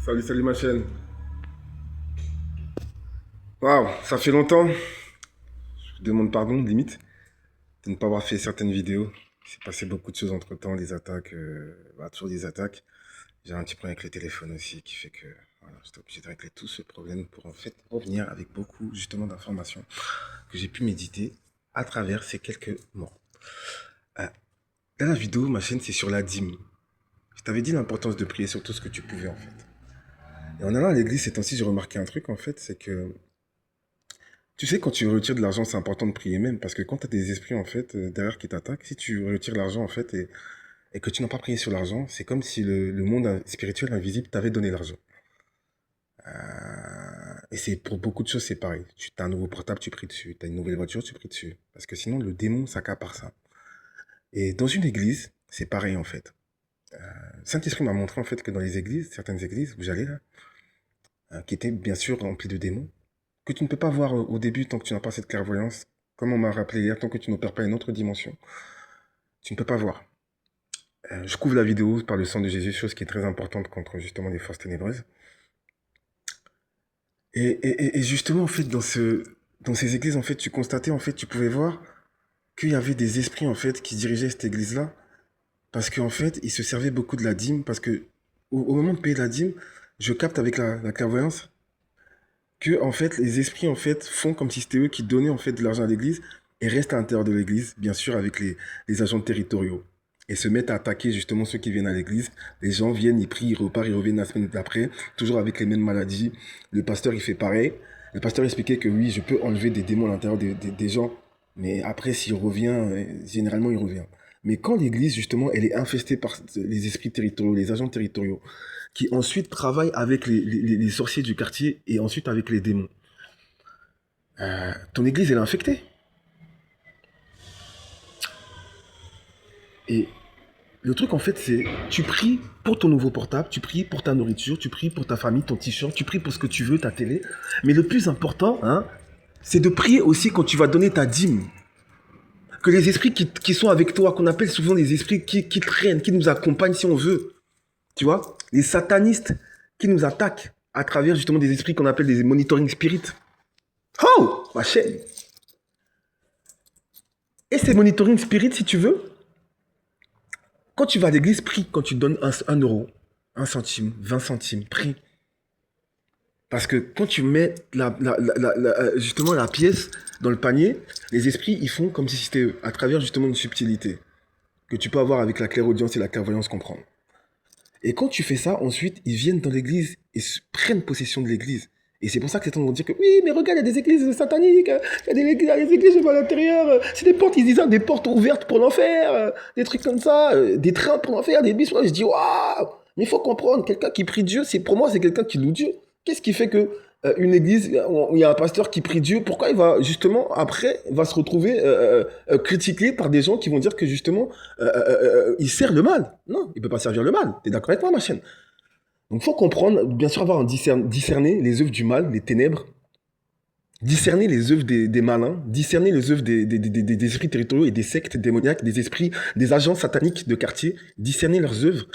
Salut, salut ma chaîne. Waouh, ça fait longtemps. Je vous demande pardon, limite, de ne pas avoir fait certaines vidéos. Il s'est passé beaucoup de choses entre temps, des attaques, toujours des attaques. J'ai un petit problème avec le téléphone aussi qui fait que voilà, j'étais obligé de régler tout ce problème pour en fait revenir avec beaucoup justement d'informations que j'ai pu méditer à travers ces quelques mots. Euh, Dans la vidéo, ma chaîne, c'est sur la dîme. Je t'avais dit l'importance de prier sur tout ce que tu pouvais en fait. Et en allant à l'église ces temps-ci, j'ai remarqué un truc en fait, c'est que tu sais, quand tu retires de l'argent, c'est important de prier même, parce que quand tu as des esprits, en fait, derrière qui t'attaquent, si tu retires l'argent, en fait, et que tu n'as pas prié sur l'argent, c'est comme si le monde spirituel invisible t'avait donné l'argent. Et c'est pour beaucoup de choses, c'est pareil. Tu as un nouveau portable, tu pries dessus. Tu as une nouvelle voiture, tu pries dessus. Parce que sinon, le démon s'accapare ça. Et dans une église, c'est pareil, en fait. Saint-Esprit m'a montré, en fait, que dans les églises, certaines églises où j'allais, là, qui étaient bien sûr remplies de démons, que tu ne peux pas voir au début tant que tu n'as pas cette clairvoyance, comme on m'a rappelé hier, tant que tu n'opères pas une autre dimension, tu ne peux pas voir. Je couvre la vidéo par le sang de Jésus, chose qui est très importante contre justement les forces ténébreuses. Et justement, en fait, dans ces églises, en fait, tu constatais, en fait, tu pouvais voir qu'il y avait des esprits, en fait, qui dirigeaient cette église-là, parce qu'en fait, ils se servaient beaucoup de la dîme, parce que au moment de payer la dîme, je capte avec la clairvoyance que en fait les esprits en fait font comme si c'était eux qui donnaient en fait de l'argent à l'église et restent à l'intérieur de l'église, bien sûr avec les agents territoriaux et se mettent à attaquer justement ceux qui viennent à l'église. Les gens viennent, ils prient, ils repartent, ils reviennent la semaine d'après, toujours avec les mêmes maladies. Le pasteur il fait pareil. Le pasteur expliquait que oui, je peux enlever des démons à l'intérieur des gens, mais après s'il revient, généralement il revient. Mais quand l'église justement elle est infestée par les esprits territoriaux, les agents territoriaux, qui ensuite travaille avec les sorciers du quartier et ensuite avec les démons. Ton église, elle est infectée. Et le truc, en fait, c'est tu pries pour ton nouveau portable, tu pries pour ta nourriture, tu pries pour ta famille, ton t-shirt, tu pries pour ce que tu veux, ta télé. Mais le plus important, hein, c'est de prier aussi quand tu vas donner ta dîme. Que les esprits qui sont avec toi, qu'on appelle souvent les esprits qui traînent, qui nous accompagnent si on veut, tu vois, les satanistes qui nous attaquent à travers justement des esprits qu'on appelle des monitoring spirits. Oh, ma chaîne. Et ces monitoring spirit, si tu veux, quand tu vas à l'église, prie. Quand tu donnes 1 euro, 1 centime, 20 centimes, prie. Parce que quand tu mets justement la pièce dans le panier, les esprits, ils font comme si c'était eux, à travers justement une subtilité que tu peux avoir avec la clairaudience et la clairvoyance comprendre. Et quand tu fais ça, ensuite, ils viennent dans l'église et prennent possession de l'église. Et c'est pour ça que certains vont dire que oui, mais regarde, il y a des églises sataniques, il y a des églises, je vois à l'intérieur, c'est des portes, ils disent, des portes ouvertes pour l'enfer, des trucs comme ça, des trains pour l'enfer, des bus. Je dis, waouh, mais il faut comprendre, quelqu'un qui prie Dieu, pour moi, c'est quelqu'un qui loue Dieu. Qu'est-ce qui fait que une église où il y a un pasteur qui prie Dieu, pourquoi il va justement après va se retrouver critiqué par des gens qui vont dire que justement il sert le mal? Non, il peut pas servir le mal. T'es d'accord avec moi, ma chaîne? Donc il faut comprendre, bien sûr avoir discerner les œuvres du mal, les ténèbres, discerner les œuvres des malins, discerner les œuvres des esprits territoriaux et des sectes démoniaques, des esprits, des agents sataniques de quartier, discerner leurs œuvres.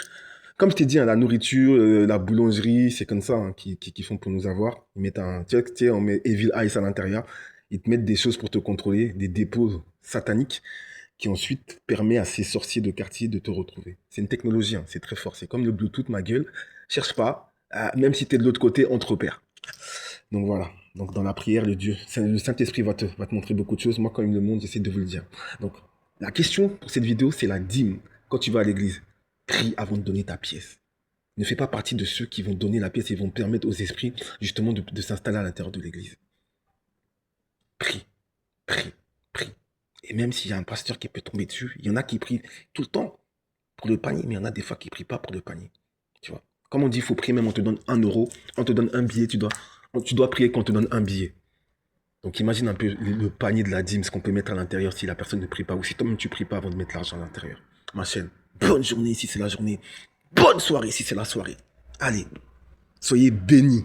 Comme je t'ai dit, hein, la nourriture, la boulangerie, c'est comme ça hein, qui font pour nous avoir. Ils mettent tu sais, on met Evil Eyes à l'intérieur. Ils te mettent des choses pour te contrôler, des dépôts sataniques qui ensuite permet à ces sorciers de quartier de te retrouver. C'est une technologie, hein, c'est très fort. C'est comme le Bluetooth, ma gueule. Cherche pas, même si tu es de l'autre côté, on te repère. Donc voilà. Donc dans la prière, le Saint-Esprit va te montrer beaucoup de choses. Moi, quand il me le montre, j'essaie de vous le dire. Donc la question pour cette vidéo, c'est la dîme. Quand tu vas à l'église, prie avant de donner ta pièce. Ne fais pas partie de ceux qui vont donner la pièce et vont permettre aux esprits justement de s'installer à l'intérieur de l'église. Prie, prie, prie. Et même s'il y a un pasteur qui peut tomber dessus, il y en a qui prient tout le temps pour le panier, mais il y en a des fois qui ne prient pas pour le panier. Tu vois. Comme on dit, il faut prier, même on te donne 1 euro, on te donne un billet, tu dois prier quand on te donne un billet. Donc imagine un peu le panier de la dîme, ce qu'on peut mettre à l'intérieur si la personne ne prie pas, ou si toi-même tu ne pries pas avant de mettre l'argent à l'intérieur. Ma chaîne, bonne journée si c'est la journée, bonne soirée si c'est la soirée. Allez, soyez bénis.